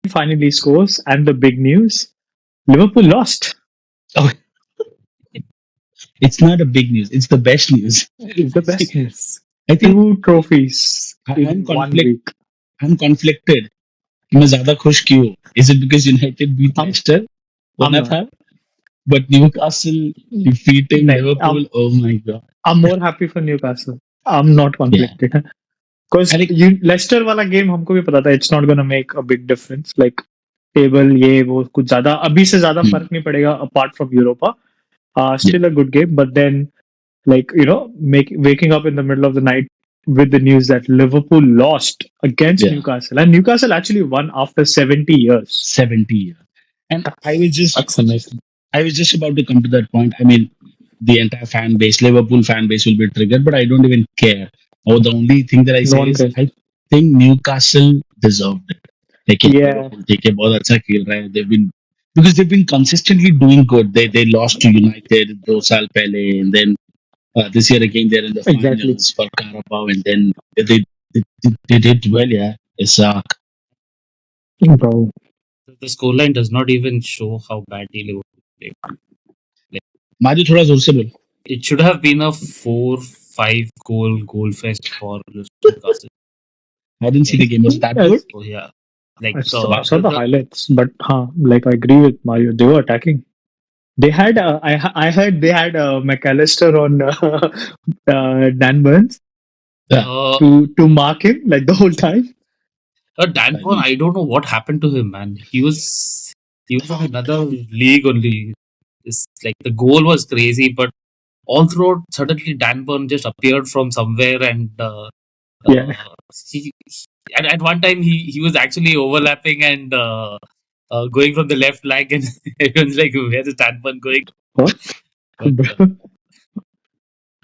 finally scores, and the big news: Liverpool lost. Oh, it's not a big news. It's the best news. It's the See, best news. I think Two trophies I'm in one conflict. week. I'm conflicted. मैं ज्यादा खुश क्यों? Is it because United beat I'm, Leicester? I'm होना not. था, but Newcastle defeating No, Liverpool. Oh my god! I'm more happy for Newcastle. I'm not Yeah, conflicted. Because I think Leicester वाला game हमको भी पता था it's not gonna make a big difference like table ये वो कुछ ज्यादा अभी से ज्यादा hmm, फर्क नहीं पड़ेगा apart from Europa yeah, still a good game but then like waking up in the middle of the night with the news that Liverpool lost against yeah, Newcastle and Newcastle actually won after 70 years. 70 years. And That's amazing. I was just about to come to that point. I mean, the entire fan base, Liverpool fan base, will be triggered, but I don't even care. Oh, the only thing that I No say one is, cares. I think Newcastle deserved it. Like, yeah, Yeah. Liverpool take a बहुत अच्छा खेल रहा है. They've been because they've been consistently doing good. They lost to United 2 साल पहले, and then this year again they're in the Exactly. finals for Carabao, and then they did well. Yeah, it's Bro. The scoreline does not even show how badly Liverpool played. मारी थोड़ा जोर से बोल. It should have been a 4-5 goal fest for Newcastle. I didn't see the game. Was it that Yes. good? Oh yeah, like I saw the highlights, but like I agree with Mario. They were attacking. They had I heard they had McAllister on Dan Burns uh, to mark him like the whole time. Dan Burn, I don't know what happened to him, man. He was on another league only. It's like the goal was crazy, but all throughout, suddenly Dan Burn just appeared from somewhere, and Yeah. he, at one time he was actually overlapping and going from the left leg, and everyone's like, "Where is Dan Burn going?" What? But,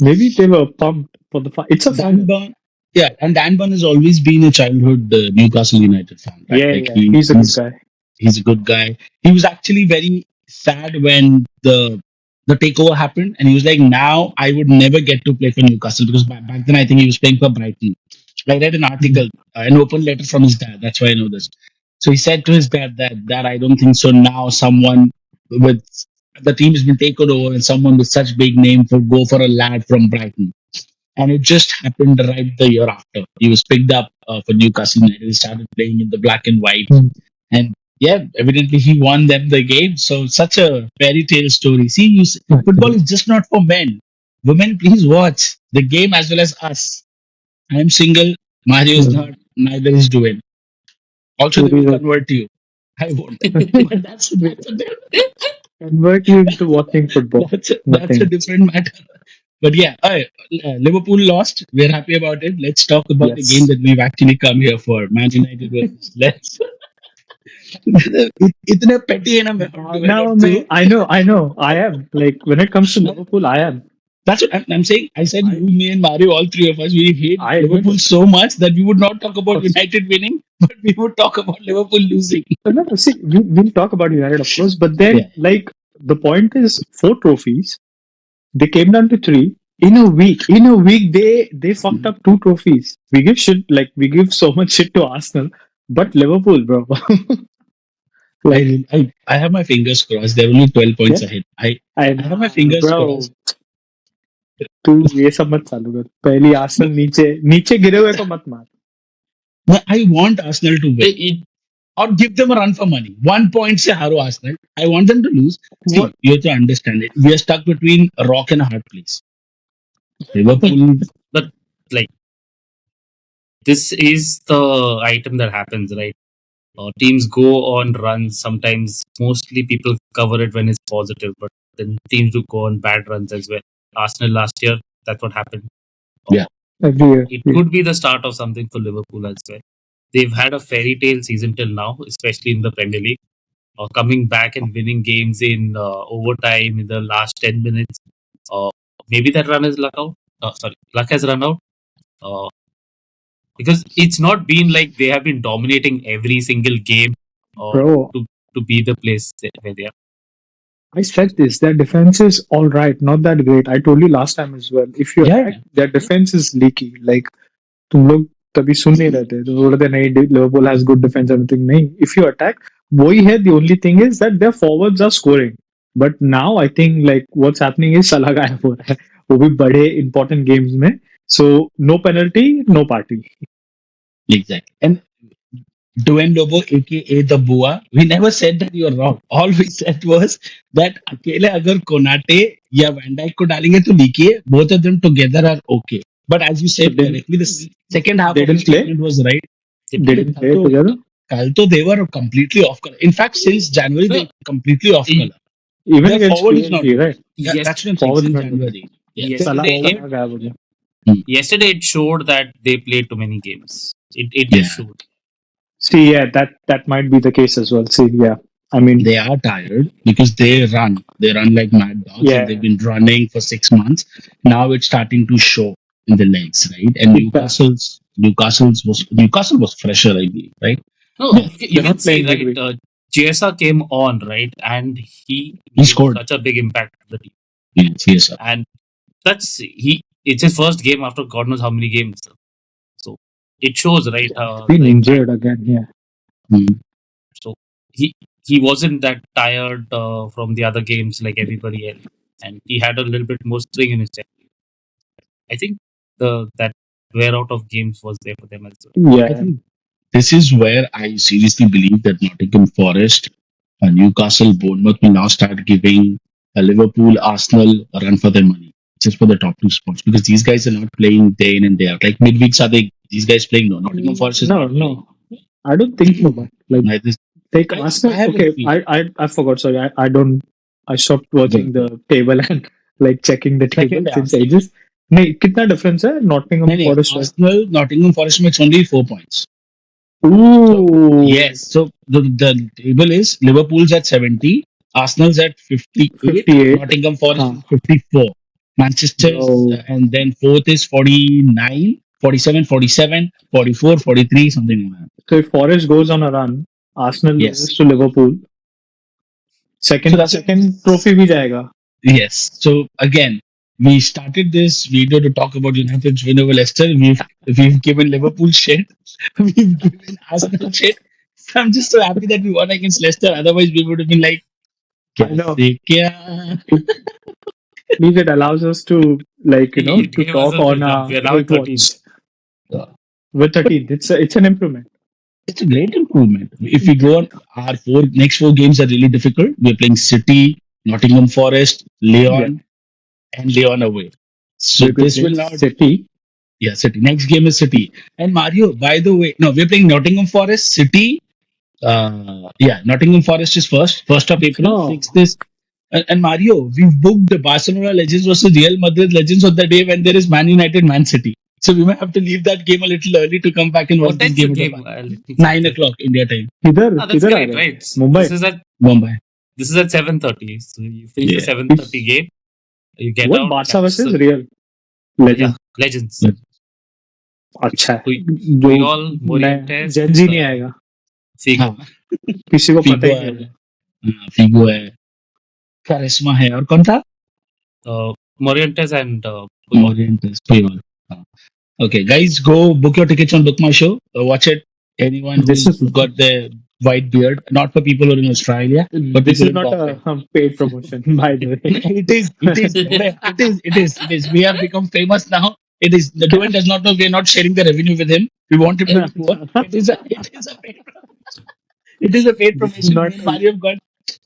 Maybe they were pumped for the fight. It's a Dan final. Burn, yeah, and Dan Burn has always been a childhood Newcastle United fan, right? Yeah, Like yeah. He's a good guy. he's a good guy. He was actually very sad when the takeover happened, and he was like, "Now I would never get to play for Newcastle because back then I think he was playing for Brighton." I read an article, an open letter from his dad. That's why I know this. So he said to his dad that I don't think so. Now someone with the team has been taken over, and someone with such big name would go for a lad from Brighton. And it just happened right the year after. He was picked up for Newcastle United. He started playing in the black and white. Mm. And yeah, evidently he won them the game. So such a fairy tale story. See, football is just not for men. Women, please watch the game as well as us. I am single. Mario is not. Neither is Duane. Also, they will convert you. I won't. But Convert you into watching football. that's a Nothing. different matter. But yeah, Liverpool lost. We're happy about it. Let's talk about the Yes. game that we've actually come here for. Man United versus Leicester. इतने petty है ना मैं. Now, I know. I am. Like, when it comes to Liverpool, I am. That's what I'm saying. I said you, me, and Mario, all three of us, we hate I Liverpool admit so much that we would not talk about Of course. United winning, but we would talk about Liverpool losing. No, see, we'll talk about United, of course, but then, Yeah. like, the point is 4 trophies. They came down to 3 in a week. In a week, they fucked up 2 trophies. We give shit, like, we give so much shit to Arsenal, but Liverpool, bro. I have my fingers crossed. They're only 12 points Yeah. ahead. I have my fingers bro, crossed. तू ये सब मत चालू कर पहली Arsenal नीचे गिरे हुए को मत मार. I want Arsenal to win. Or give them a run for money. 1 point se haro Arsenal. I want them to lose. See, What? you have to understand it. We are stuck between a rock and a hard place. Liverpool. but like this is the item that happens, right? Teams go on runs. Sometimes, mostly people cover it when it's positive, but then teams do go on bad runs as well. Arsenal last year, that's what happened. Yeah. Every year. It could be the start of something for Liverpool as well. They've had a fairy tale season till now, especially in the Premier League. Coming back and winning games in overtime in the last 10 minutes. Maybe that run is luck out. Luck has run out. Because it's not been like they have been dominating every single game Bro, to be the place where they are. I said this. Their defense is all right, not that great. I told you last time as well. If you're Yeah. right, their defense is leaky. Like, तुम लोग कभी सुन नहीं रहे थे तो बोल रहे थे नहीं Liverpool has good defence everything नहीं इफ यू अटैक वही है the only thing is that their forwards are scoring but now I think like what's happening is Salah गायब हो रहा है वो भी बड़े इंपॉर्टेंट गेम्स में so no penalty no party Exactly. And Dwayne Lobo, aka the Bua, we never said that you are wrong. All we said was that अकेले अगर कोनाटे या वैन डाइक को डालेंगे तो लिखिए both of them together are okay. But as you so said correctly, the second half they of your didn't play statement was right. they didn't play together कल तो they were completely off color. In fact, since January they No, were completely off color. even Their against forward is not PSG good. right Yeah, yes, that's what I'm saying. forward is Since not good January. Yeah. Salah yesterday, Salah गायब हो गया yesterday it showed that they played too many games. It Yeah. just showed. see yeah that might be the case as well see yeah I mean They are tired because they run. They run like mad dogs, and yeah they've been running for 6 months. Now it's starting to show in the legs, right? And it, Newcastle was fresher, I believe, right? No, yeah you they're can not see playing right. midweek Chiesa came on right, and he He made scored. such a big impact to the team. Yes, And that's he. It's his first game after God knows how many games. So it shows right yeah he's been the impact. injured again yeah Mm. So he he wasn't that tired from the other games like everybody else, and he had a little bit more string in his step. I think the that wear out of games was there for them as well. I yeah think this is where I seriously believe that Nottingham Forest, Newcastle, Bournemouth will now start giving Liverpool, Arsenal a run for their money just for the top two spots because these guys are not playing day in and day out. Like midweeks, are they? These guys playing? No, Nottingham Forest is no not playing. no I don't think so but like Like this, take I Arsenal have a okay feeling. I forgot sorry I don't I stopped watching Go. the table and like checking the table Second since Arsenal. ages नहीं कितना difference है Nottingham नहीं, Forest है Arsenal, Nottingham Forest makes only 4 points. So, ooh yes. So the table is Liverpool's at 70, Arsenal's at 58, 58 Nottingham Forest हाँ is 54, Manchester's, bro and then fourth is 49, 47, 47, 44, 43, something like that. so if Forest goes on a run Arsenal loses Yes. to Liverpool So second that's second trophy भी जाएगा yes. So again, we started this video to talk about United's win over Leicester. We've given Liverpool shit. We've given Arsenal shit. So I'm just so happy that we won against Leicester. Otherwise, we would have been like, I know कैसे क्या? at least it allows us to like It to gave us talk a on jump. We are now Weight 13th. Watch with 13th it's an improvement It's a great improvement. If we go on, our next four games are really difficult. We're playing City, Nottingham Forest, yeah Leon, and Leon away. So we're going to this play will now, City yeah, City. Next game is City. And Mario, by the way, no, we're playing Nottingham Forest, City. Yeah, Nottingham Forest is first of April. no 6th is, and Mario, we've booked the Barcelona Legends versus Real Madrid Legends on the day when there is Man United, Man City. So we might have to leave that game a little early to come back and watch What this time's the game at game? about Let me check 9 o'clock India time. किधर That's किधर आ great, रहे right? Mumbai Mumbai. This is at 7:30. So you finish the Yeah. 7:30 game. You get what out. Barca Catch versus the, Real yeah, Legend Legends. But अच्छा है जो Puyol, मैं Morientes, Gen Z नहीं आएगा Figo. हाँ, किसी को पता Figo ही है, नहीं Figo है, Charisma है और कौन था? Morientes and Puyol. Morientes, Puyol. हाँ. Okay, guys, go book your tickets on Book My Show. Watch it. Anyone This who's is got the white beard, not for people who are in Australia, but this people is in not Bombay. a paid promotion by the way It is. It is. We have become famous now. It is. The Duan does not know we are not sharing the revenue with him. We want him to be poor. It is a paid promotion. not Me and Mario have got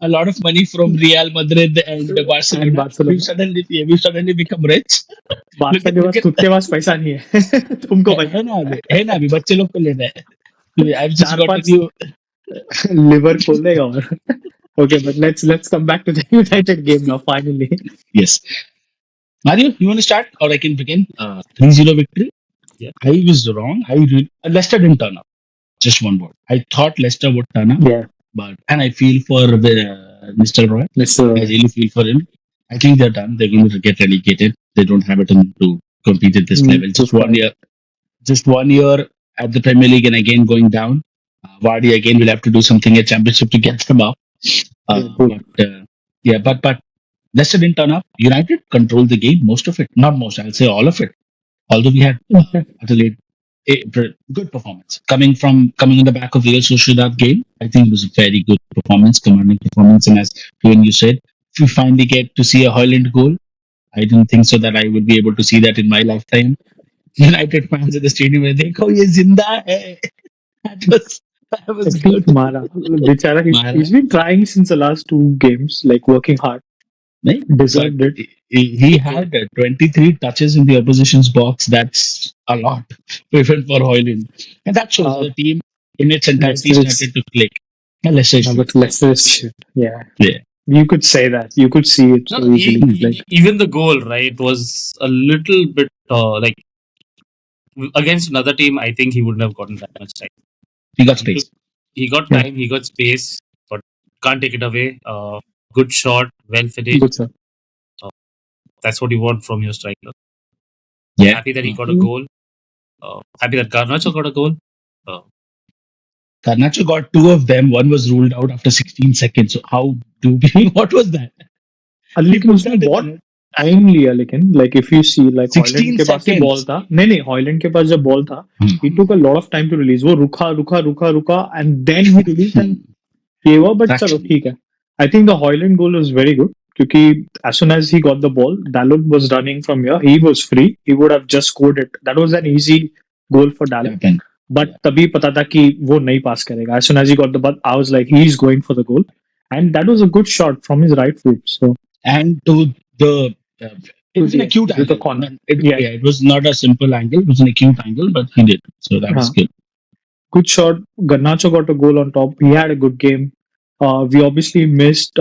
a lot of money from Real Madrid and Barcelona. and Barcelona We've suddenly become rich. बादशाह के Look pass at खुद के पास पैसा नहीं है तुमको पैसा है ना अभी बच्चे लोग को लेना है. I've just चार got a पांच new. लिवर खोल देगा और okay but let's come back to the United game now finally Yes. Mario, you want to start or I can begin? 3-0 victory. Yeah. I was wrong. Leicester didn't turn up. Just one word. I thought Leicester would turn up, yeah and I feel for Mr. Roy. Mr. I really feel for him. I think they're done. They're going to get relegated. They don't have it in to compete at this level. Just 1 year at the Premier League, and again going down. Vardy again will have to do something at Championship to get them up. But Leicester didn't turn up. United controlled the game, most of it. Not most, I'll say all of it. Although we had Adelaide good performance coming on the back of the Real Sociedad game. I think it was a very good performance, commanding performance. And as even you said, if we finally get to see a Hoyland goal, I didn't think so that I would be able to see that in my lifetime. United fans at the stadium were like, "Oh, ye zinda hai." That was At least good. Mara, Bichara, he's Mara, been trying since the last two games, like working hard. right? But Deserved it. he had 23 touches in the opposition's box. That's a lot, even for Hoyland. And that shows Uh, the team in its entirety Leicester is, started to click. And Leicester is no, shit. but Leicester is shit. Yeah, Yeah. you could say that. You could see it No, so easily. Like, even the goal, right, was a little bit like against another team. I think he wouldn't have gotten that much time. He got He took, space. he got yeah, time, he got space, but can't take it away. Good shot, well finished. good sir. Uh, that's what you want from your striker. Yeah. Happy that he got a goal. Happy that Garnacho got a goal. Uh, Garnacho got two of them. One was ruled out after 16 seconds. So how do we? What was that? He लेकिन put उसने that in the बहुत net. Time लिया लेकिन like if you see like Højlund 16 के पास ही ball seconds. था नहीं Højlund के पास जब बॉल था he took a lot of time to release वो रुका and then he released and ये हुआ but चलो Fraction. ठीक है I think the Hoyland goal was very good क्योंकि as soon as he got the ball Dalot was running from here he was free he would have just scored it that was an easy goal for Dalot Happened. but Yeah. तभी पता था कि वो नहीं pass करेगा as soon as he got the ball I was like he's going for the goal and that was a good shot from his right foot so And to the it was an yeah, acute to the angle. corner Yeah, yeah it was not a simple angle. It was an acute angle, but he did. So that was हाँ good. good shot. Garnacho got a goal on top. He had a good game. We obviously missed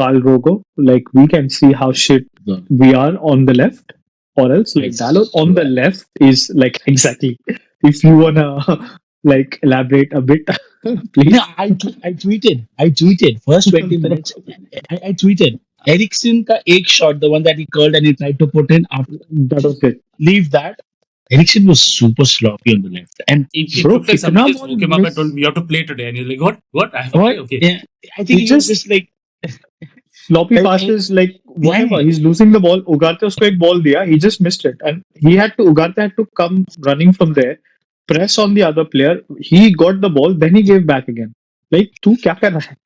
Carl Rogo. Like we can see how shit The- we are on the left, or else like Dalot It's on the left is like exactly. If you wanna like elaborate a bit, No, please. I tweeted first 20 minutes. I tweeted Ericsson ka ek shot, the one that he curled and he tried to put in after That was it, leave that. Ericsson was super sloppy on the left. And it bro. looked like somebody Kitna just ball woke him up and told miss? him, you have to play today. And he's like, what? What? I have to play? What Okay. yeah, I think he he was just just like sloppy I- passes like whatever. yeah. He's losing the ball. Ugarte usko ek ball diya. He just missed it, and he had to Ugarte had to come running from there, press on the other player. He got the ball, then he gave back again. Like, तू क्या कर रहा है?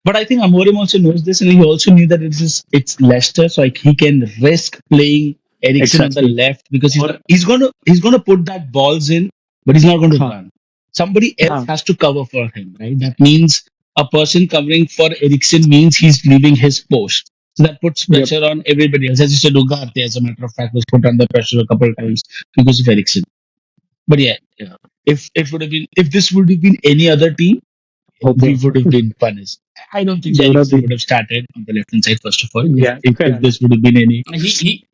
But I think Amorim also knows this, and he also knew that it's Leicester, so like he can risk playing Ericsson on the Exactly. left because he's gonna put that balls in, but he's not going to हाँ run. Somebody else हाँ has to cover for him, right? That means a person covering for Ericsson means he's leaving his post. So that puts yep. pressure on everybody else. As you said, Ugarte, as a matter of fact, was put under pressure a couple of times because of Ericsson. But yeah. If this would have been any other team, we Okay. would have been punished. I don't think so They would have Ericsson would been have started on the left hand side first of all. If, yeah if, fair if enough. this would have been any,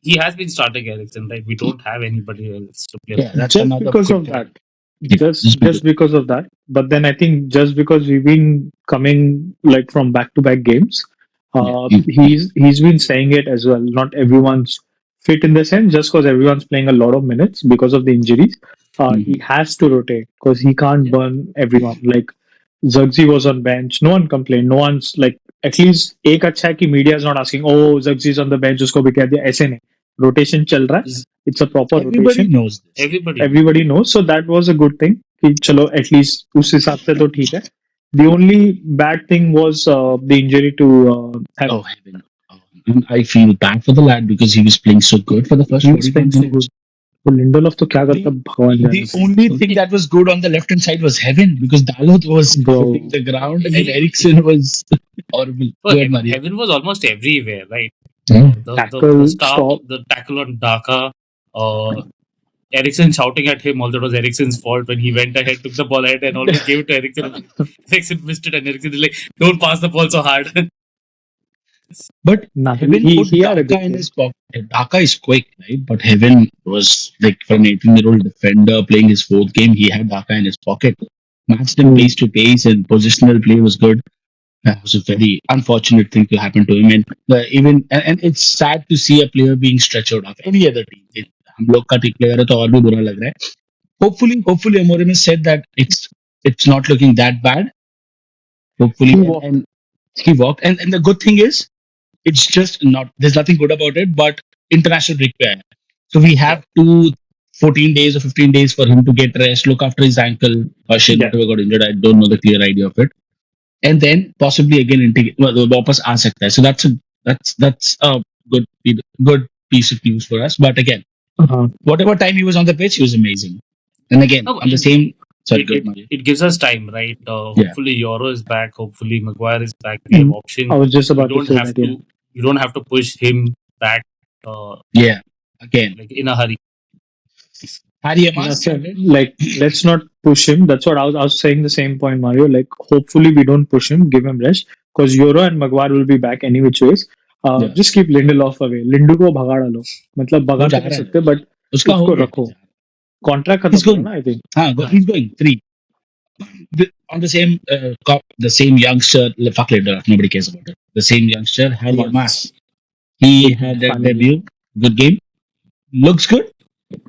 He has been starting Ericsson, right? We don't have anybody else to play. yeah, that's Just another because good of thing. that. Yeah, just Just because of that. But then I think just because we've been coming like from back to back games, yeah, he's been saying it as well. Not everyone's fit in the sense just because everyone's playing a lot of minutes because of the injuries. He mhm. has to rotate because he can't Yeah. burn everyone. Like Zugzi was on bench. No one complained. No one's like at least एक अच्छा है कि media is not asking oh Zugzi is on the bench उसको भी कह दिया ऐसे नहीं rotation चल रहा है. It's a proper Everybody rotation. knows this. Everybody. Everybody knows. So that was a good thing. कि चलो at least उस हिसाब से तो ठीक है. The only bad thing was the injury to Oh heaven. Oh, and I feel bad for the lad because he was playing so good for the first he was 45 playing so minutes. good. तो Lindelof तो क्या करता The, भगवान the जाने. only thing that was good on the left hand side was heaven because Dalot was Bro, hitting the ground and He, Ericsson was horrible. oh, Go ahead, Mario. Heaven was almost everywhere, right? Yeah. tackle, stop. The tackle on Daka, Ericsson shouting at him, although it was Ericsson's fault when he went ahead, took the ball ahead, and almost gave it to Ericsson. Ericsson missed it, and Ericsson is like, "Don't pass the ball so hard." But Nah, Heaven put he had a Daka good in game. his pocket. Daka is quick, right? But Heaven was like for an 18-year-old defender playing his fourth game, he had Daka in his pocket. Matched him Hmm. pace to pace and positional play was good. That was a very unfortunate thing to happen to him. And and it's sad to see a player being stretched out of any other team. हम लोग का ठीक player है तो और भी बुरा लग रहा है. Hopefully Amorim has said that it's not looking that bad. Hopefully He and, walked. and he walked. And the good thing is it's just not there's nothing good about it, but international break पे आया. So we have 2 14 days or 15 days for him to get rest, look after his ankle or shin, Yeah. whatever got injured. I don't know the clear idea of it. And then possibly again integrate. Well, वापस आ सकता है. So that's a good piece of news for us. But again, Uh-huh. whatever time he was on the pitch, he was amazing. And again, No, on the and same. Sorry, it, good, it, Mario. it gives us time, right? Yeah. Hopefully Euro is back. Hopefully Maguire is back. We have I options. was just You about to don't say have that. Yeah. to. You don't have to push him back. Yeah. Again, Like in a hurry. Harry No, Amas sir, started. like, let's not push him. That's what I was saying the same point, Mario. Like, hopefully we don't push him, give him rest, because Euro and Maguire will be back any which ways. Yeah. Just keep Lindelof away. लिंडू को भगा डालो. मतलब वो भगा जा तो नहीं रहा है. सकते, but उसका हो उसको गया. रखो. कॉन्ट्रैक्ट खत्म He's होगा going. ना, I think. He's going 3. On the same youngster, fuck later, nobody cares about it. The same youngster, Harry Come on. Amas. He had a Finally. debut, good game, looks good,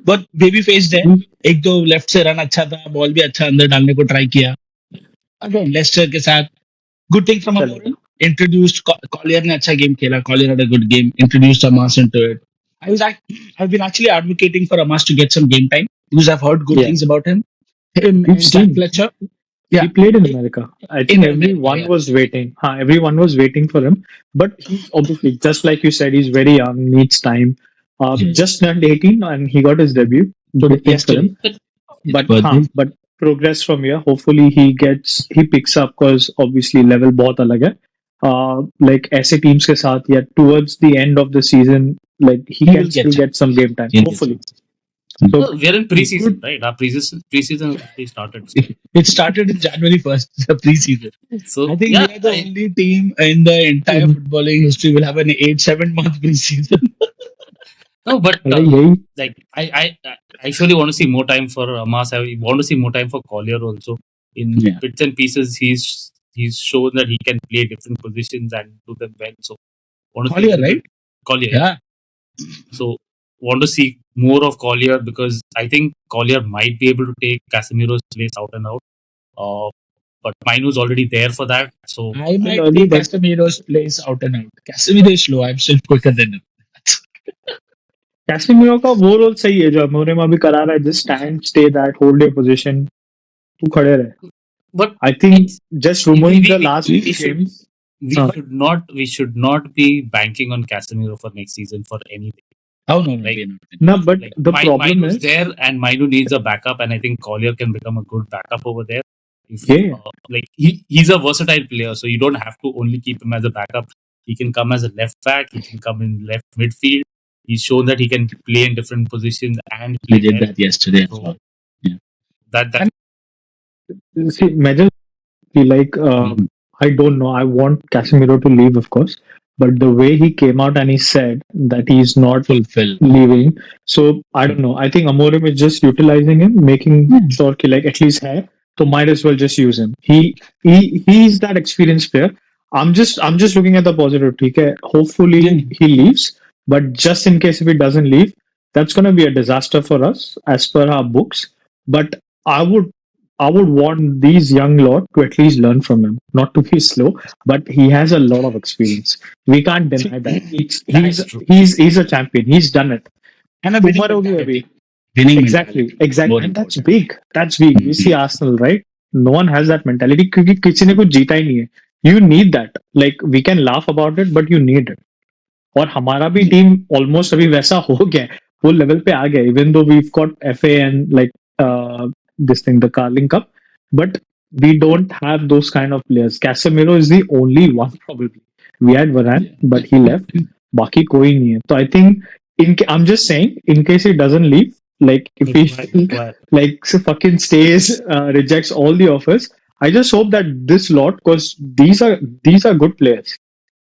but baby face there. एक दो left से run अच्छा था, ball भी अच्छा अंदर डालने को ट्राई किया. Again, लेस्टर के साथ good thing from चलेगा. Amorim. Introduced Collier ने अच्छा game खेला. Collier had a good game. Introduced Amas into it. I've been actually advocating for Amas to get some game time because I've heard good Yeah. things about him. Him We've and seen. Jack Fletcher. He Yeah, played in America. I think America, everyone yeah. was waiting. Everyone was waiting for him. But he's obviously, just like you said, he's very young, needs time. Yeah. Just turned 18 and he got his debut. Good thing for him. But But but progress from here. Hopefully he picks up because obviously level बहुत अलग है. Like ऐसे teams के साथ, yeah, towards the end of the season, like he He can will get still get chance. some game time. He'll get Hopefully. chance. So We are in preseason, good. right? Our preseason already started. It started in January 1st, the preseason. So I think yeah, we are the only team in the entire footballing history will have an 8-7 month preseason. no, but अरे यही like I actually want to see more time for Amas. I want to see more time for Collier also. In Yeah. bits and pieces, he's shown that he can play different positions and do them well. So want to see a Collier, little right? bit Collier. Yeah. So want to see more of Collier because I think Collier might be able to take Casemiro's place out and out. But Mainu's already there for that. So I might early, take but Casemiro's place out and out. Casemiro is slow. I'm still quicker than him. कैस्टिमिरो का वो role सही है जो अमोरेम अभी करा रहा है. Just stand stay that hold your position. तू खड़े रहे. but I think it's- just removing the last we few should games. we should not be banking on Casemiro for next season for anything. Oh, no, Like- we're not. No, but Like the problem Mainu's is, there and Mainu needs a backup and I think Collier can become a good backup over there. If, Yeah. like he's a versatile player, so you don't have to only keep him as a backup. He can come as a left back. He can come in left midfield. He's shown that he can play in different positions and We play did well. that yesterday as So well. that see, imagine like I don't know. I want Casemiro to leave, of course, but the way he came out and he said that he's not Fulfill. leaving. So I don't know. I think Amorim is just utilizing him, making sure कि like at least है. So might as well just use him. He's that experienced player. I'm just looking at the positive. ठीक है. Hopefully Yeah. he leaves, but just in case if he doesn't leave, that's gonna be a disaster for us as per our books. But I would want these young lot to at least learn from him, not to be slow, but he has a lot of experience. We can't deny that. That is true. He's a champion. He's done it. And a winning Umar hogi mentality. abhi. Winning Exactly, mentality. exactly. More And that's important. big. That's big. You see Arsenal, right? No one has that mentality क्योंकि किसी ने कुछ जीता ही नहीं है. You need that. Like we can laugh about it, but you need it. और हमारा भी टीम ऑलमोस्ट अभी वैसा हो गया है. वो लेवल पे आ गया. Even though we've got FA and like this thing, the Carling Cup, but we don't have those kind of players. Casemiro is the only one probably. We had Varane, but he left. बाकी कोई नहीं है. So I think I'm just saying, in case he doesn't leave, like if he like fucking stays, rejects all the offers, I just hope that this lot, because these are good players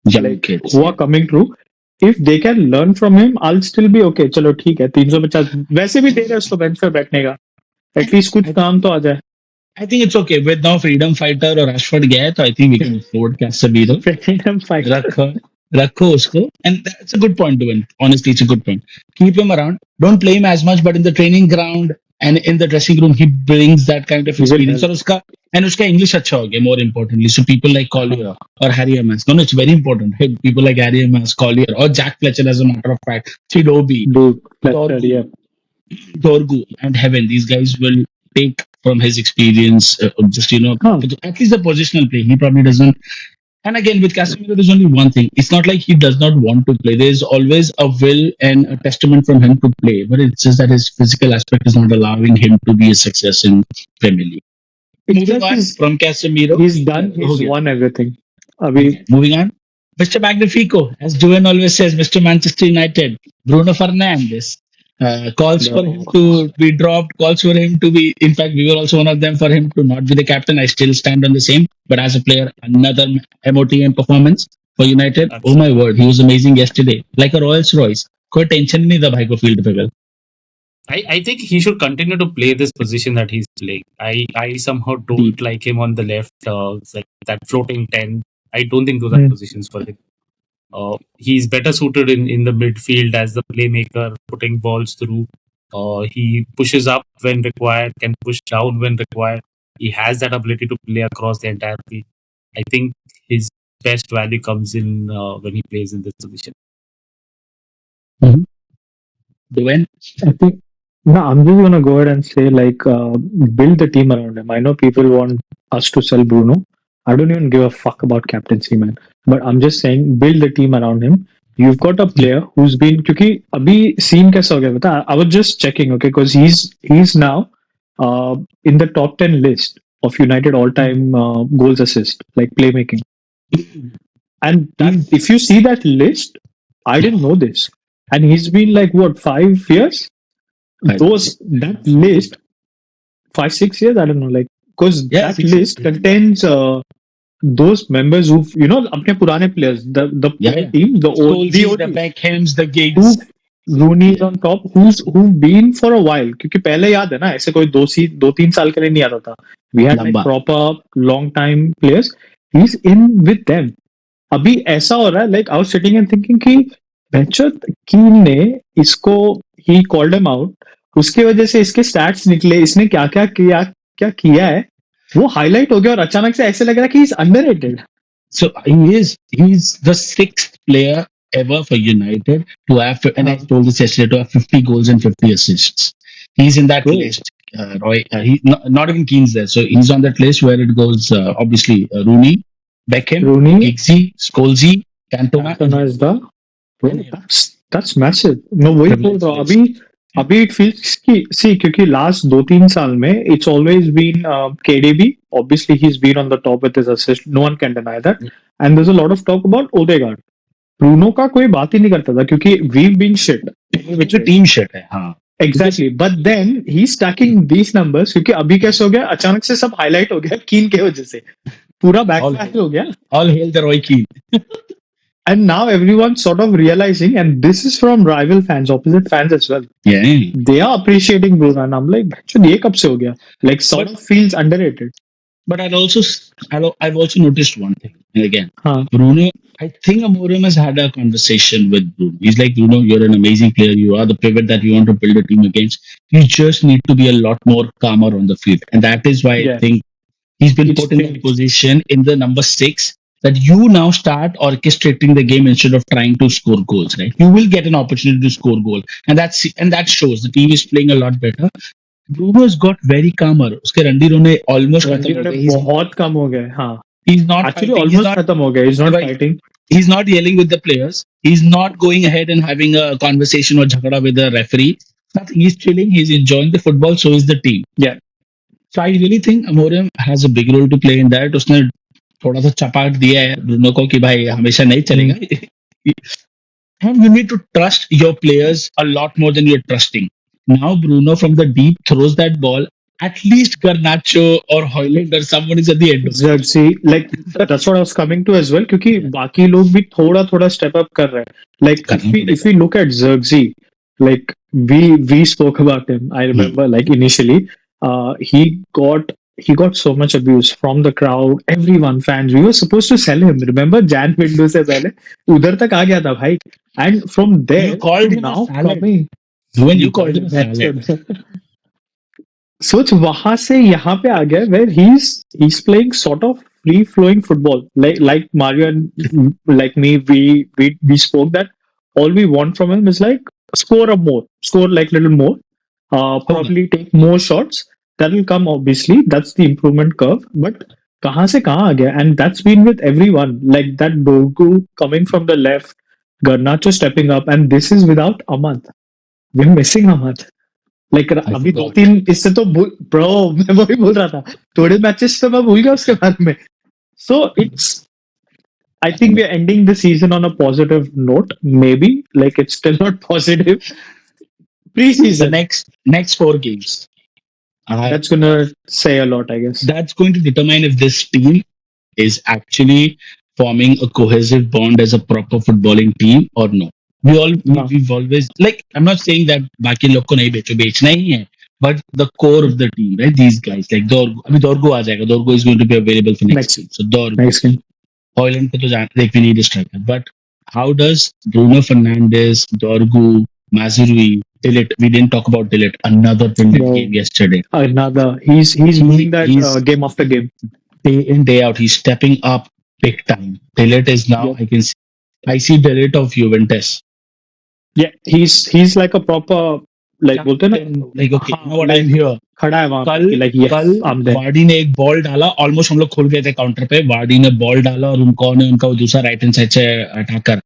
Young like kids. who are coming through. If they can learn from him, I'll still be okay. चलो ठीक है 350 वैसे भी दे रहे हैं उसको bench पे बैठने का. एटलीस्ट कुछ काम तो आ जाए. I think it's okay. With now Freedom Fighter or Rashford गया है, तो I think we can afford Casemiro. Freedom fighter. रखो उसको. And that's a good point to win. Honestly, it's a good point. Keep him around. Don't play him as much, but in the training ground and in the dressing room, he brings that kind of He will experience. help. And उसका English अच्छा हो गया, more importantly. So people like Collier or Harry Amas. No, it's very important. Hey, people like Harry Amas, Collier or Jack Fletcher, as a matter of fact. Chidobe. Dude, Leicester, yeah. Dorgu and Heaven, these guys will take from his experience, just, Huh. at least the positional play. He probably doesn't. And again, with Casemiro, there's only one thing. It's not like he does not want to play. There's always a will and a testament from him to play, but it's just that his physical aspect is not allowing him to be a success in Premier League. It's Moving just on from Casemiro, he's done. हो He's गया. won everything. Okay, moving on. Mr. Magnifico, as Juven always says, Mr. Manchester United, Bruno Fernandes. Calls for him No. to be dropped, calls for him to be. In fact, we were also one of them for him to not be the captain. I still stand on the same. But as a player, another MOTM performance for United. Oh my word, he was amazing yesterday. Like a Rolls Royce. कोई tension नहीं था भाई को field पे. I think he should continue to play this position that he's playing. I somehow don't like him on the left, like that floating 10. I don't think those are positions for him. He's better suited in the midfield as the playmaker, putting balls through. He pushes up when required, can push down when required. He has that ability to play across the entire field. I think his best value comes in when he plays in this position. Duen? I think no. I'm just gonna go ahead and say build the team around him. I know people want us to sell Bruno. I don't even give a fuck about captaincy, man. But I'm just saying build the team around him. You've got a player who's been क्योंकि अभी scene कैसा हो गया पता है? I was just checking, okay, because he's now in the top 10 list of United all-time goals assist, like playmaking. And if you see that list, I didn't know this. And he's been like what 5 years? That list 5 6 years, I don't know, like because that list contains those members who अपने पुराने players, the team, the Beckhams, the Giggs, Rooney is on top, who've been for a while. क्योंकि पहले याद है ना ऐसे कोई 2 3 साल के लिए नहीं आता था. We had like proper long time players. He's in with them. अभी ऐसा हो रहा है like I was sitting and thinking कि बेंचर कीन ने इसको he called him out. उसके वजह से इसके स्टैट्स निकले, इसने क्या क्या किया है वो हाईलाइट हो गया और अचानक से ऐसे लग रहा है कि he's underrated. So he's the sixth player ever for United to have, and I told this yesterday, to have 50 goals and 50 assists. He's in that list. Roy, he not even Keane's there, so he's on that list where it goes obviously Rooney, Beckham, Giggsy, Scholesy, Cantona is the that's massive. No, वही बोल रहा हूँ अभी it feels कि see क्योंकि last 2 3 साल में it's always been KDB. Obviously he's been on the top with his assist. No one can deny that. And there's a lot of talk about Odegaard. Bruno का कोई बात ही नहीं करता था क्योंकि we've been shit. Which team shit है हाँ. Exactly. But then he's stacking these numbers क्योंकि अभी कैसे हो गया अचानक से सब highlight हो गया कीन के वजह से पूरा backflash हो गया. All hail the Roy Keane. And now everyone's sort of realizing, and this is from rival fans, opposite fans as well. Yeah. They are appreciating Bruno. And I'm like, ये कब से हो गया? Like, sort of feels underrated. But I've also noticed one thing. And again, Bruno, I think Amorim has had a conversation with Bruno. He's like, Bruno, you're an amazing player. You are the pivot that we want to build a team against. You just need to be a lot more calmer on the field. And that is why I think he's been put in that position in the number 6, that you now start orchestrating the game instead of trying to score goals, right? You will get an opportunity to score goal. And that shows the team is playing a lot better. Bruno has got very calmer. उसके रंडीरों ने almost बहुत कम हो गए. हाँ. He's not actually fighting. Almost खत्म हो गया. He's not fighting. He's not yelling with the players. He's not going ahead and having a conversation or झगड़ा with the referee. Nothing. He's chilling. He's enjoying the football. So is the team. Yeah. So I really think Amorim has a big role to play in that. उसने थोड़ा सा चपाट दिया है Bruno को कि भाई हमेशा नहीं चलेगा. And you need to trust your players a lot more than you're trusting. Now Bruno from the deep throws that ball. At least Garnacho or Højlund or someone is at the end. Xerxes, like that's what I was coming to as well. क्योंकि बाकी लोग भी थोड़ा step up कर रहे हैं. Like if we look at Xerxes, like we spoke about him. I remember like initially, he got so much abuse from the crowd, everyone, fans. We were supposed to sell him. Remember Jan window से पहले उधर तक आ गया था भाई. And from there, you called him now coming. When you called him a salad. सोच वहां से यहाँ पे आ गया where he's playing sort of free flowing football like Mario and like me we spoke that all we want from him is like score like little more होगा. probably take more shots. That will come obviously. That's the improvement curve. But kahan se kahan aa gaya? And that's been with everyone. Like that Dogu coming from the left, Garnacho stepping up, and this is without Ahmad. We're missing Ahmad. Like I अभी दो forgot. तीन इससे तो bro मैं वही बोल रहा था थोड़े मैचेस तो मैं भूल गया उसके बारे में so it's I think we are ending the season on a positive note maybe like it's still not positive pre The season next 4 games are that's gonna say a lot I guess that's going to determine if this team is actually forming a cohesive bond as a proper footballing team or no. हाँ We've always, like, I'm not saying that बाकी लोग को नहीं बेचो, बेचना ही है, but the core of the team, right? These guys like Dorgo, अभी Dorgo आ जाएगा. Dorgo is going to be available for next next game. So Dorgo, next game Hoyland को तो जान, like we need a striker. But how does Bruno Fernandes, Dorgu, Mazurui, Dillit? We didn't talk about Dillit. Another brilliant bro game yesterday. another he's doing that He's game after game day in day out. He's stepping up big time. Dillit is now. yep I see Dillit of Juventus. yeah he's like a proper like बोलते हैं Captain, like, ना okay, you know हाँ what, I'm like here. खड़ा है वहां पे कल कि like yes कल I'm there वार्डी ने एक बॉल डाला, ऑलमोस्ट हम लोग खुल गए थे काउंटर पे. वार्डी ने बॉल डाला और उनको ने उनका वो दूसरा राइट हैंड साइड से attacker,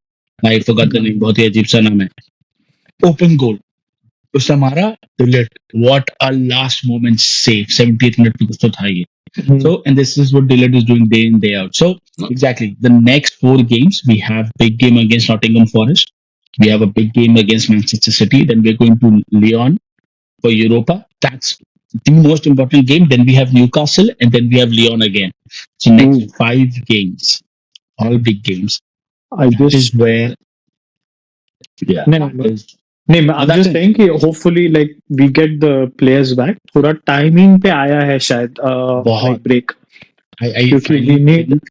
I forgot the name, बहुत ही अजीब सा नाम है, ओपन गोल उसने मारा. Delete, what a last moment save, 70th minute पे कुछ तो था ये. So, and this is what Dillard is doing day in, day out. So, exactly, the next 4 games, we have big game against Nottingham Forest. We have a big game against Manchester City. Then we're going to Lyon for Europa. That's the most important game. Then we have Newcastle, and then we have Lyon again. So, Ooh, next 5 games, all big games. I That is just where, yeah, no, that no, is, नहीं मैं I'm that's just it. saying कि hopefully like we get the players back थोड़ा timing पे आया है शायद like बहुत. break I क्योंकि we finally need think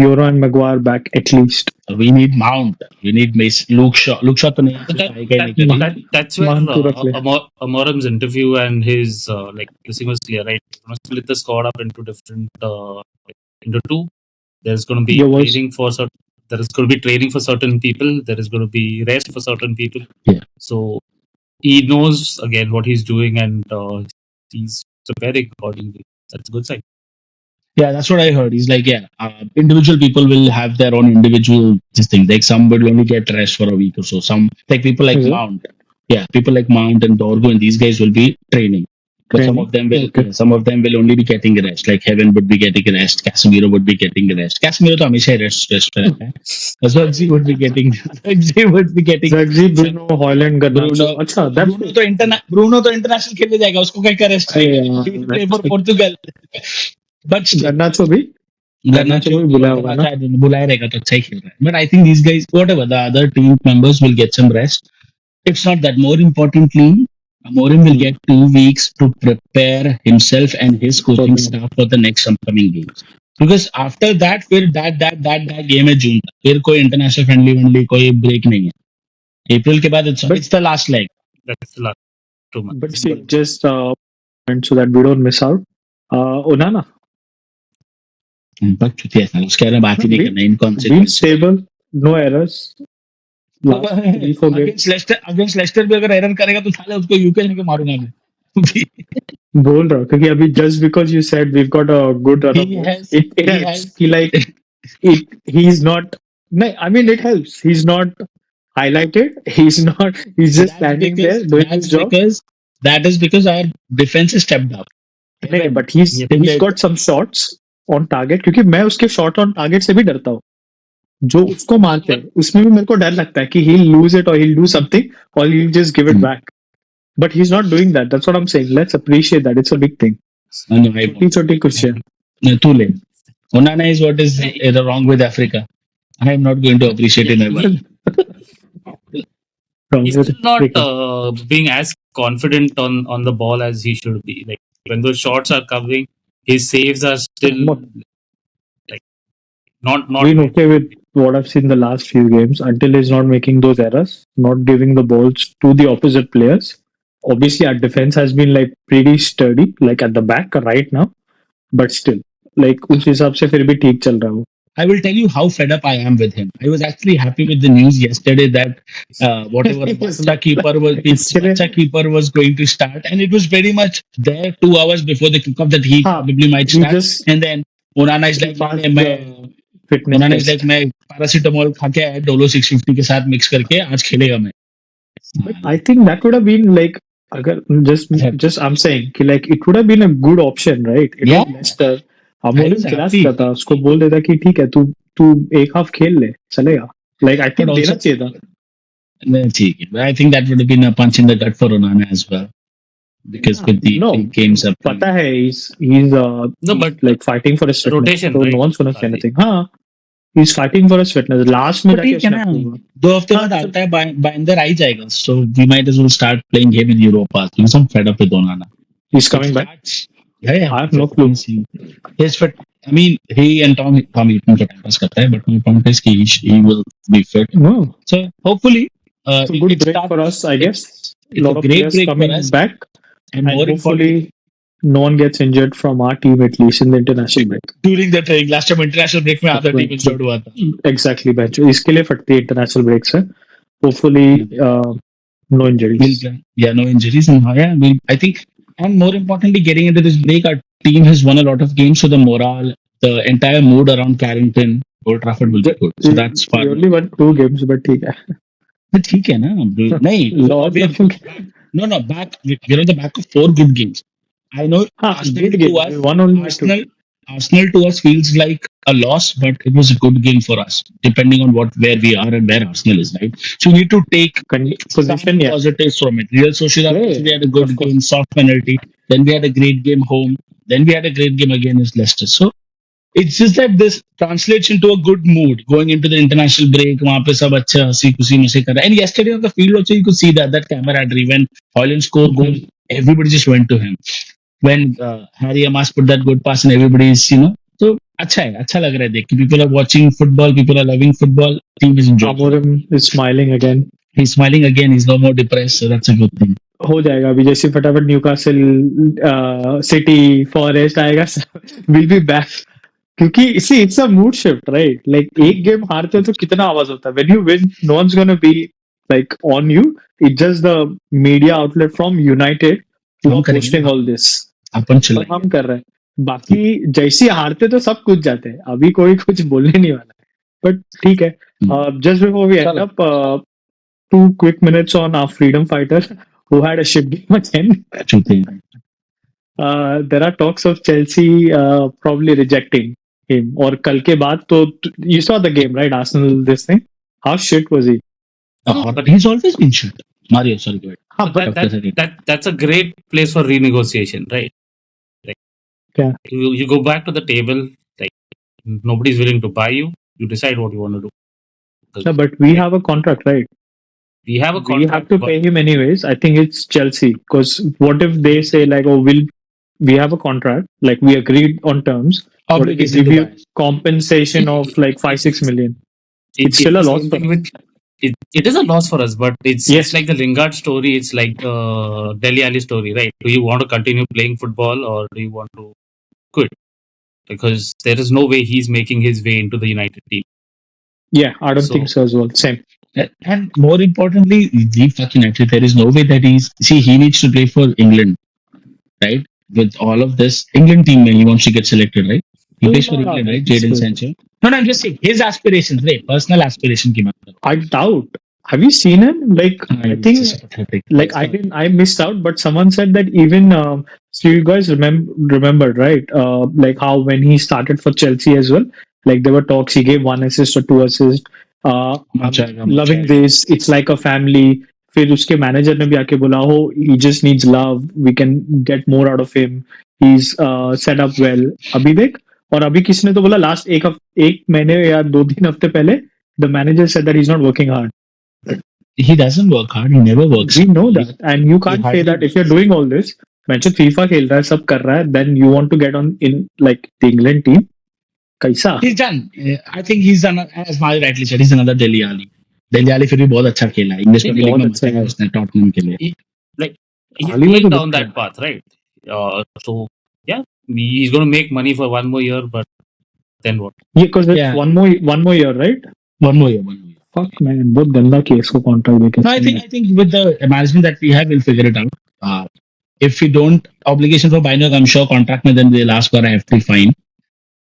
Euro and Maguire back at least we need Mount. We need Mason. Luke Shaw. Luke Shaw तो नहीं But that आएगा ही that नहीं कभी. that that's where मान to रख ले Amorim's interview and his like listening was clear, right? We're gonna split the squad up into different into two. There's gonna be your voice training for certain. There is going to be training for certain people. There is going to be rest for certain people. Yeah. So he knows again what he's doing, and he's preparing accordingly. That's a good sign. Yeah, that's what I heard. He's like, yeah, individual people will have their own individual this thing. Like some will only get rest for a week or so. Some like people like is it Mount. Yeah, people like Mount and Dorgo and these guys will be training. But some training of them will, okay yeah, some of them will only be getting rest. Like Heaven would be getting rest. Casemiro would be getting rest. Casemiro तो हमेशा ही rest पे रहता है. Zagzi would be getting. Zagzi would be getting. Zagzi Bruno Hoyland Garnacho Bruno. अच्छा that's Bruno good तो Bruno तो international खेलने जाएगा. उसको क्या क्या rest अरे चाहिए? He will play for Portugal. But still. Garnacho भी Garnacho Garnacho को भी बुलाया होगा ना शायद बुलाया रहेगा तो अच्छा ही खेल रहा है. But I think these guys, whatever, the other team members will get some rest. It's not that. More importantly, Amorim will get 2 weeks to prepare himself and his coaching staff for the next upcoming games. Because after that, फिर that game है जून तक. फिर कोई international friendly कोई break नहीं है. अप्रैल के बाद but it's the last leg. That's the last 2 months. but see just and so that we don't miss out Onana But चुतिया था. उसके बारे में बात ही नहीं been करना. Inconsequential. been stable no errors last 3-4 games against Leicester भी अगर error करेगा तो साले उसको यूके लेके मारूंगा मैं. बोल रहा हूँ क्योंकि अभी just because you said we've got a good run of he goals has it he helps has he like he's not no I mean it helps he's not highlighted he's not he's just that's standing there because doing his job that is because our defense is stepped up. नहीं but he's Yep. he's got some shots on target क्योंकि मैं उसके shot on target से भी डरता हूँ जो उसको मारते हैं उसमें भी मेरे को डर लगता है कि he'll lose it or he'll do something or he'll just give it back but he's not doing that that's what I'm saying let's appreciate that it's a big thing No, I छोटी छोटी कुर्सियां no, too late. Onana is what is wrong with Africa. I am not going to appreciate it ever. from He's with still not Africa. being as confident on the ball as he should be. Like when those shots are coming, his saves are still like not Been okay with what I've seen the last few games until he's not making those errors, not giving the balls to the opposite players. Obviously, our defense has been like pretty sturdy, like at the back right now, but still, like उस हिसाब से फिर भी ठीक चल रहा है वो. I will tell you how fed up I am with him. I was actually happy with the news yesterday that whatever It's Bacha not- इसके लिए keeper was going to start, and it was pretty much there 2 hours before the kickoff that he हाँ, probably might he start. just And then Onana is like, passed "नहीं, मैं the fitness Onana is test. like, मैं paracetamol खा के आया Dolo 650 के साथ mix करके आज खेलेगा मैं." But I think that would have been like, अगर just I'm saying कि like it would have been a good option, right? It Yeah. was Leicester. I अमोलिम was खिला happy. सकता था, उसको बोल देता कि ठीक है, तू एक हाफ खेल ले, चलेगा. Like I think But देना also- चाहिए था. ठीक है. But I think that would have been a punch in the gut for Onana as well. Because with the No, big games up. पता है he's No, but like fighting for his fitness. rotation, So right? no one's gonna say Sorry. anything. हाँ, he's fighting for his fitness. Last में But जाके ठीक है उसने ना, approve हुआ. 2 हफ्ते हाँ, बाद तो- आता है बाइंदर आ ही जाएगा. So we might as well start playing him in Europa. Because I'm fed up with Onana. He's coming back. Yeah. I have no clue. He's fit. I mean, he and Tom Heaton का time pass करता है, but my point is कि he will be fit. No, So hopefully, it's a good break for us, I guess. It's lot a of great players break coming for us, back, and and more importantly, hopefully no one gets injured from our team at least in the international break. during the training, last time international break में आधा team injured हुआ था. Exactly, bench. इसके लिए फटती है international breaks है. Hopefully, no injuries. Yeah, no injuries, and yeah, I think, and more importantly, getting into this break, our team has won a lot of games, so the morale, the entire mood around Carrington, Old Trafford will be good. So that's fun. We only won 2 games, but ठीक है. But ठीक है ना, नहीं, Lots we're- of no, we're on the back of 4 good games. I know Arsenal good to games. us, We won only 2. Arsenal to us feels like a loss, but it was a good game for us, depending on where we are and where Arsenal is, right? So we need to take Position, some yeah. positives from it. Real Sociedad, Yeah, we had a good of course. game, soft penalty. Then we had a great game home. Then we had a great game against Leicester. So it's just that this translates into a good mood going into the international break. वहाँ पे सब अच्छा हंसी खुशी मजे कर रहा है. And yesterday on the field also you could see that camaraderie when Hoyland scored goal, everybody just went to him. When Harry Amas put that good pass and everybody's, so अच्छा है, अच्छा लग रहा है देख के. People are watching football, people are loving football, team is enjoying. Amorim is smiling again. He's smiling again, he's no more depressed, so that's a good thing. हो जाएगा अभी जैसे फटाफट न्यूकासल सिटी फॉरेस्ट आएगा विल बी बैक क्योंकि इसी it's a mood shift right like एक game हारते हो तो कितना आवाज होता है when you win no one's gonna be like on you it's just the media outlet from United who are posting all this अपन चिल्लाएंगे. हम कर रहे हैं बाकी जैसे ही हारते तो सब कुछ जाते हैं अभी कोई कुछ बोलने नहीं वाला बट ठीक है just before we end up 2 quick minutes on our freedom fighter who had a shit game again. There are talks of Chelsea probably rejecting him. Or कल के बाद तो you saw the game right? Arsenal this thing. How shit was he? But he's always been shit. Mario, sorry, go ahead. That's a great place for renegotiation, right? Like, Yeah. you go back to the table. Like nobody's willing to buy you. You decide what you want to do. Yeah, but we have a contract, right? We have a We contract. have to pay him anyways. I think it's Chelsea because what if they say like, oh, we have a contract, like we agreed on terms. But we give you compensation of like 5-6 million. It's still a loss for us. It is a loss for us, but Yes. it's like the Lingard story. It's like Dele Alli story, right? Do you want to continue playing football or do you want to quit? Because there is no way he's making his way into the United team. Yeah, I don't think so as well. Same. And more importantly, leave fucking United. There is no way that he needs to play for England, right? With all of this England team, he wants to get selected, right? He plays for England, right? Jadon Sancho. No, I'm just saying his aspirations, right? Personal aspiration. I doubt. Have you seen him? Like, I think, like I missed out, but someone said that even, so you guys remembered, right? Like how when he started for Chelsea as well, like there were talks, he gave 1 assist or 2 assists. Loving this, it's like a family. फिर उसके manager ने भी आके बोला हो he just needs love, we can get more out of him, he's set up well. अभी देख और अभी किसने तो बोला लास्ट एक महीने या 2-3 हफ्ते पहले the manager said that he's not working hard. He doesn't work hard, he never works. We know that and you can't say that if you're doing all this match FIFA खेल रहा है सब कर रहा है then you want to get on in like the England team कैसा he's done. I think he's done, as Mario rightly said, he's another Dele Alli. Dele Alli फिर भी बहुत अच्छा खेला है इंग्लिश प्रीमियर लीग में अच्छा है उसने टॉटनहम के लिए. Like he's going down that path, right? So yeah, he's going to make money for 1 more year, but then what? Yeah, because it's Yeah. one more year, right? One more year. Fuck man, बहुत गंदा किया इसको contract देके. No, I think with the management that we have, we'll figure it out. If we don't obligation for buying, I'm sure contract में then they'll ask for a hefty fine.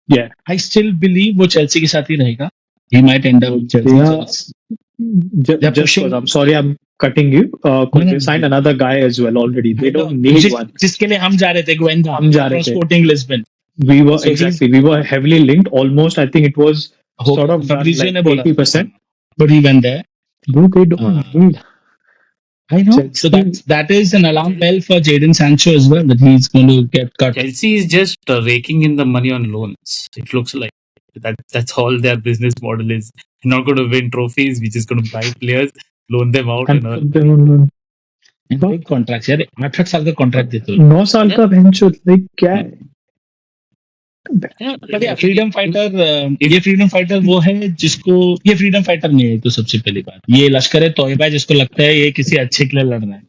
Yeah. I still believe वो Chelsea के साथ ही रहेगा. He might end up with Chelsea. Yeah. They're Just pushing- because I'm sorry, I'm cutting you. Because No, they signed another guy as well already. They don't No, need one. जिसके लिए हम जा रहे थे गोविंदा हम जा रहे from थे. Sporting Lisbon. We were So exactly. We were heavily linked. Almost, I think it was sort of done Fabrizio ने like बोला 80%. but he went there. Bro, they don't need. I know. Chelsea- So that is an alarm bell for Jadon Sancho as well, that he's going to get cut. Chelsea is just raking in the money on loans. It looks like that's all their business model is. We're not going to win trophies. We're just going to buy players, loan them out, And and earn. put them on And big contracts यार 8 साल का contract देते हो. 9 साल का venture like क्या है? But yeah, freedom fighter ये freedom fighter वो है जिसको ये freedom fighter नहीं है तो सबसे पहली बात ये लश्कर तोयबा है जिसको लगता है ये किसी अच्छे के लिए लड़ रहा है.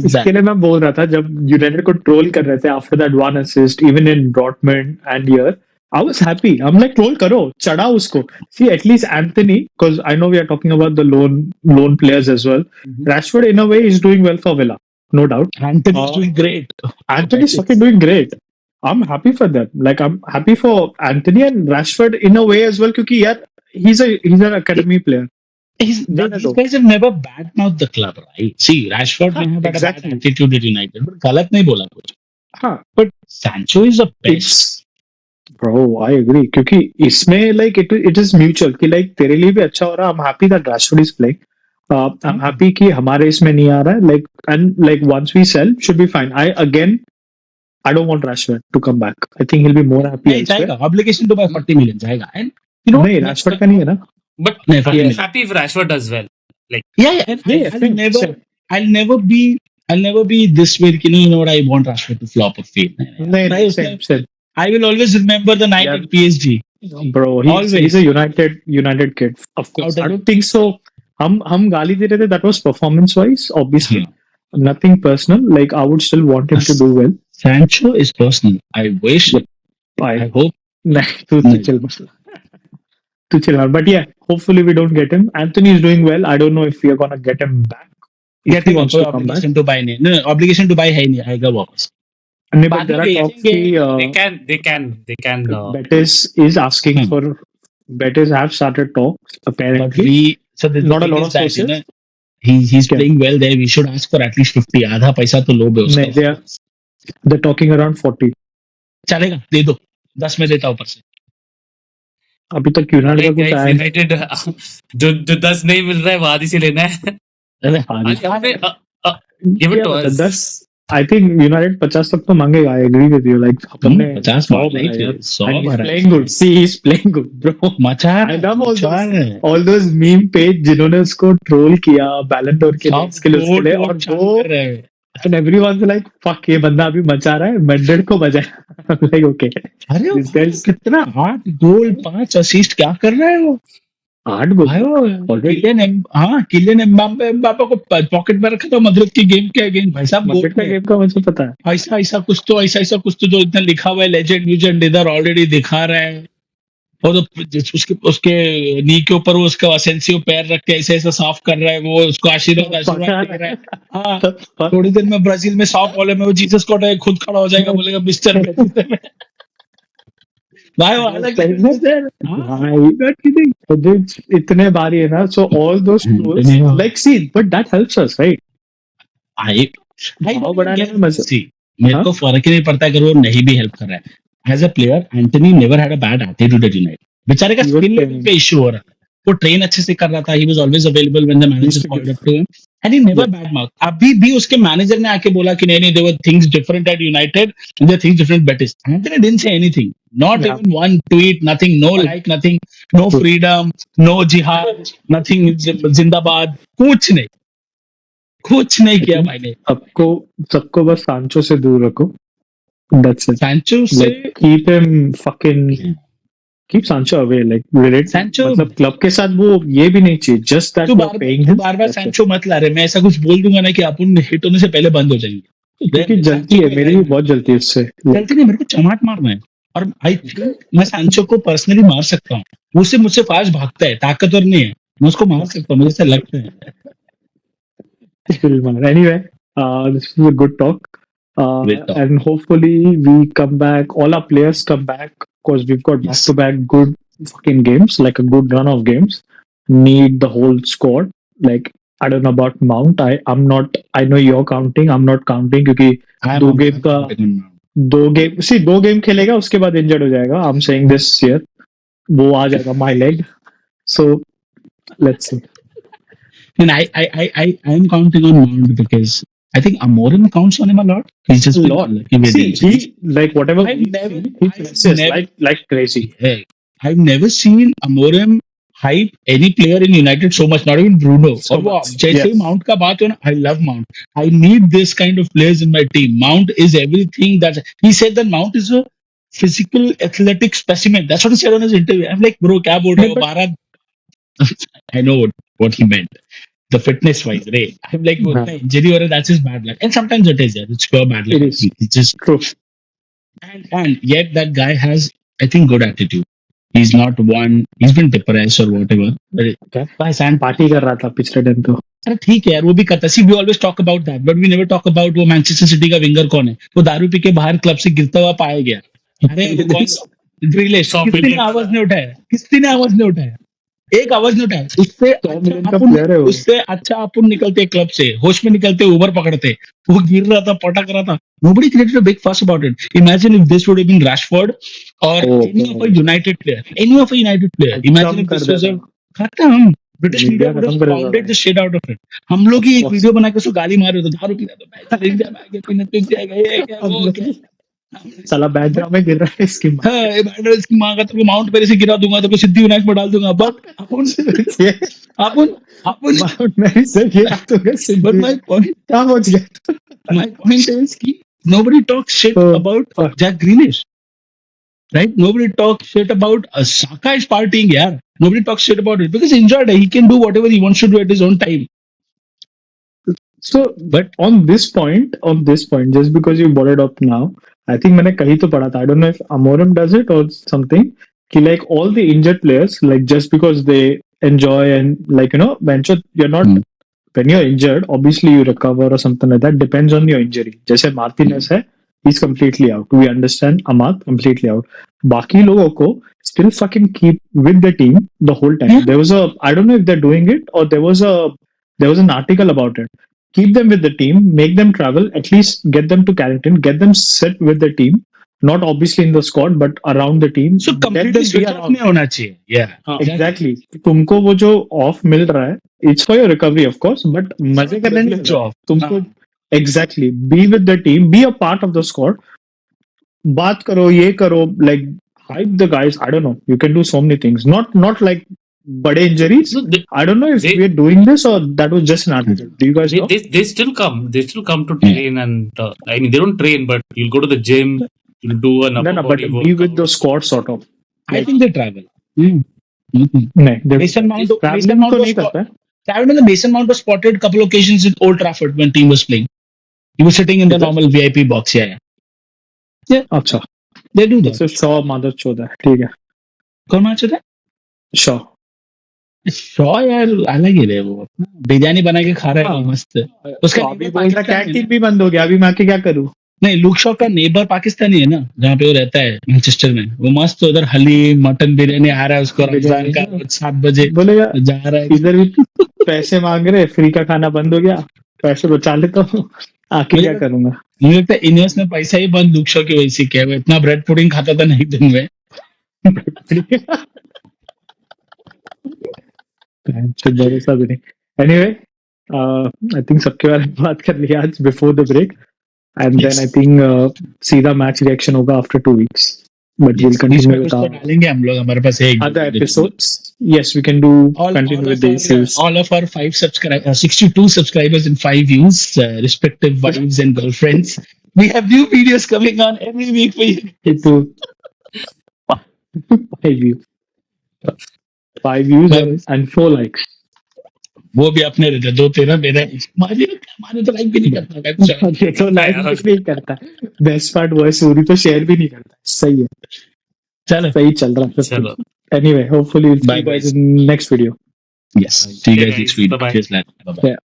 इसके लिए मैं बोल रहा था जब यूनाइटेड को ट्रोल कर रहे थे after that one assist even in Dortmund and here I was happy. I'm like troll करो चढ़ा उसको. See at least Anthony because I know we are talking about the loan players as well. Rashford in a way is doing well for Villa, no doubt. Anthony's doing great. Anthony's fucking doing great. I'm happy for them. Like I'm happy for Anthony and Rashford in a way as well क्योंकि यार he's an academy player. These guys have never badmouthed the club, right? See, Rashford may have had a bad attitude at United, but गलत नहीं बोला कुछ. हाँ, but Sancho is a best. Bro, I agree. क्योंकि इसमें like it is mutual कि like तेरे लिए भी अच्छा हो रहा. I'm happy that Rashford is playing. I'm happy कि हमारे इसमें नहीं आ रहा है. Like and like once we sell, should be fine. I don't want Rashford to come back. I think he'll be more happy. नहीं जाएगा. Obligation to buy 40 million जाएगा. And you know नहीं Rashford का नहीं है ना. But I'm happy if Rashford does well. Like I'll never be this way. You know what? I want Rashford to flop or fail. नहीं same. I will always remember the night at PSG. Bro, he's a United kid. Of course. I don't think so. हम गाली दे रहे थे. That was performance wise, obviously. Nothing personal. Like I would still want him to do well. Sancho is personal. I wish. I hope. तू chill out. But yeah, hopefully we don't get him. Anthony is doing well. I don't know if we are gonna get him back. If he wants to come back. Obligation to buy नहीं. No, obligation to buy है नहीं. आएगा वापस. But there are talks they can. Betis is asking for. Betis have started talks apparently. So not a lot of sources. He's playing well there. We should ask for at least 50. आधा पैसा तो लो बे उसका. They're talking around 40. चलेगा दे दो 10 में देता ऊपर से. अभी तक यूनाइटेड जो 10 नहीं मिल रहा है वो आधी से लेना है. Give it to us. 10 I think United 50 तक तो मांगेगा. I agree with you. Like अपने 50 he's playing good. See, he's playing good, bro. मचा all those meme page जिन्होंने उसको troll किया Ballon d'Or के लिए और वो and everyone's like fuck ये बंदा अभी मचा रहा है. Madrid को बजाया. Like okay. अरे कितना 8 गोल 5 असिस्ट क्या कर रहा है वो. 8 गोल. किलियन एम्बापे को पॉकेट में रखा था मद्रिद की गेम के अगेंस्ट. भाई साहब मद्रिद का गेम का मुझे पता है. ऐसा कुछ तो जो इतना लिखा हुआ है लेजेंड इधर ऑलरेडी दिखा रहा है. और उसके नी के ऊपर वो उसका असेंसियो पैर रख के ऐसा साफ कर रहा है. वो उसको आशीर्वाद कर रहा है. हाँ थोड़ी देर में ब्राजील में साफ बॉल में वो जीसस को खुद खड़ा हो जाएगा. बोलेगा मिस्टर भाई वो अलग इतने बारी है ना. So all those tools like see but that helps us right. बढ़ाने में मजा. मेरे को फर्क ही नहीं पड़ता अगर वो नहीं भी हेल्प कर रहा है. As a player, Antony never had a bad attitude at United. बेचारे का स्किल लेवल पे इशू हो रहा था. वो ट्रेन अच्छे से कर रहा था. He was always available when the manager called up to him. And he never badmouthed. अभी भी उसके मैनेजर ने आके बोला कि नहीं there were things different at United and there were things different at Betis. Antony didn't say anything. Not even one tweet, nothing, no like, nothing, no freedom, no jihad, nothing, जिंदाबाद, कुछ नहीं किया भाई ने. सबको बस सांचो से दूर रखो. That's it. Sancho like, keep Sancho away. Like relate. Sancho मतलब क्लब के साथ वो ये भी नहीं चाहिए. Just that we're paying him. Bar Sancho मत ला रहे. मैं ऐसा कुछ बोल दूंगा ना कि अपन हिट होने से पहले बंद हो जाएंगे. क्योंकि जलती है. मेरी भी बहुत जलती है उससे. जलती नहीं. मेरे को चमाट मारना है. और आई थिंक मैं सैंचो को पर्सनली मार सकता हूँ. वो सिर्फ मुझसे फास्ट भागता है, ताकतवर नहीं है. मैं उसको मार सकता हूँ, मुझे ऐसा लगता है. Still, man. Anyway, this is a good talk. Great talk. And hopefully we come back, all our players come back because we've got back to Yes. back good fucking games, like a good run of games. Need the whole squad. Like, I don't know about Mount. I'm not, I know you're counting. I'm not counting क्योंकि दो game I'm का counting on Mount. दो game खेलेगा उसके बाद injured हो जाएगा. I'm saying this year. वो आ जाएगा my leg. So let's see. And I am counting on Mount because I think Amorim counts on him a lot. He's just A been lot. unlucky with See, injuries. he like whatever I've we never, see, he I've presses never, like crazy. hey, I've never seen Amorim hype any player in United so much. Not even Bruno. So और वो much. जैसे ही Yes. Mount का बात हो ना, I love Mount. I need this kind of players in my team. Mount is everything that he said that Mount is a physical athletic specimen. That's what he said on his interview. I'm like, bro, क्या बोल रहे नहीं, हो? but 12 I know what he meant. The fitness wise, right? I'm like, हाँ, injury or that's his bad luck. And sometimes it is, yeah. It's pure bad luck. it is It's just true. and yet that guy has, I think, good attitude. He's not one. He's been depressed or whatever. But क्या by San, party कर रहा था पिछले दिन तो. अरे ठीक है यार, वो भी करता है. See, we always talk about that, but we never talk about वो मैनचेस्टर सिटी का विंगर कौन है. वो दारू पी के बाहर क्लब से गिरता हुआ पाया गया. अरे वो कौन? ग्रिलिश. 100 किसी ने मिलियन आवाज वाला नहीं उठाया. किसी ने आवाज नहीं उठाया. एक आवाज नहीं उठाया. उससे 100 मिलियन का प्लेयर है वो. अपन निकलते क्लब से, होश में निकलते, उबर पकड़ते. वो गिर रहा था, पटक रहा था. Nobody created a big fuss about it. Imagine if this would have been Rashford or Oh, any of a oh. United player. Any of a United player. Imagine खत्म if कर this was a देता. खत्म. British media media would have खत्म कर देता pounded भाई. the shit out of it. हम लोग ही एक Of वीडियो बना के उसको गाली मार रहे थे. दारू पी रहा था. भाई इंडिया में आके पीने पिट जाएगा. ये क्या अब वो क्या. साला बैकग्राउंड में गिर रहा है इसकी माँ. हाँ, ये बैठो इसकी माँ का तेरे को माउंट पेरे से गिरा दूंगा, तेरे को सिद्धि विनायक में डाल दूंगा. बट अपन ये अपन अपन माउंट मैरी से गिरा तो but सिद्धि my point क्या पहुंच गया. my point is कि nobody talks shit Oh, about fuck. Jack Grealish. Right? Nobody talks shit about Saka is partying, yeah. Nobody talks shit about it because he enjoyed it. He can do whatever he wants to do at his own time. So But on this point, just because you brought it up now, I think मैंने कहीं तो पढ़ा था. I don't know if Amorim does it or something. कि like all the injured players, like just because they enjoy and like when you're not Hmm. when you're injured, obviously you recover or something like that. Depends on your injury. जैसे Martinez है, he's completely out. We understand. Amat completely out. बाकी लोगों को still fucking keep with the team the whole time. Yeah. There was I don't know if they're doing it or there was an article about it. Keep them with the team, make them travel, at least get them to Carrington, get them sit with the team, not obviously in the squad, but around the team. So Let completely them be switch off around. नहीं होना चाहिए. Yeah. Exactly. तुमको वो जो of मिल रहा है, it's for your recovery of course, but मजे करने नहीं मिल रहा है. तुमको exactly be with the team, be a part of the squad. बात करो, ये करो, like hype the guys. I don't know. You can do so many things. Not like bade injuries. No, I don't know if they- we're doing this or that was just an article. Do you guys know? they still come. They still come to train, and I mean they don't train, but you'll go to the gym. You'll do an upper No, but body be with workout. the squad sort of. I think they travel. Hmm. नहीं, Mason Mount traveling तो नहीं करता है. I remember Mason Mount was spotted a couple occasions in Old Trafford when team was playing. He was sitting in the Is it? normal VIP box. Yeah. अच्छा, They do that. जैसे शॉ मदद चौदह है, ठीक है. कौन मैच होता है? शॉ शॉ यार अलग ही रहे वो. अपना बिरयानी बना के खा रहा है हाँ. मस्त. उसका अभी neighbor बोल रहा पाकिस्तानी है कैंटीन ना? भी बंद हो गया. अभी मैं आके क्या करूँ? नहीं, लूक शॉ का नेबर पाकिस्तानी है ना, जहाँ पे वो रहता है मैनचेस्टर में. वो मस्त उधर हलीम मटन बिरयानी आ रहा है उसको रमजान का 7 बजे बोलेगा जा रहा है. इधर भी पैसे मांग रहे, फ्री का खाना बंद हो गया, पैसे बचा लेता हूँ, आके क्या करूंगा. मुझे लगता है इनियस में पैसा ही बंद लूक शॉ की वजह से किया. वो इतना ब्रेड पुडिंग खाता था नहीं दिन में. भरोसा भी नहीं. एनीवे, आई थिंक सबके बारे में बात कर लिया आज before the break. And then I think सीधा मैच रिएक्शन होगा after 2 weeks. But we'll continue with उसको our डालेंगे हम लोग. हमारे पास है एक other episodes. Yes, we can do continue with these series. all of our 62 subscribers and 5 views, respective wives and girlfriends. We have new videos coming on every week for you. Into 5 views. 5 views and 4 likes. वो भी अपने रहते दो तेरा मेरा हमारे तो like भी नहीं करता मैं तो ये तो लाइक भी नहीं करता. बेस्ट पार्ट वो है सूरी तो शेयर भी नहीं करता. सही है. चलो सही चल रहा है. चलो. Anyway, hopefully we'll see Bye, you guys guys. in next video. yes see you Okay, guys guys. next week Bye-bye. cheers lad bye bye Yeah.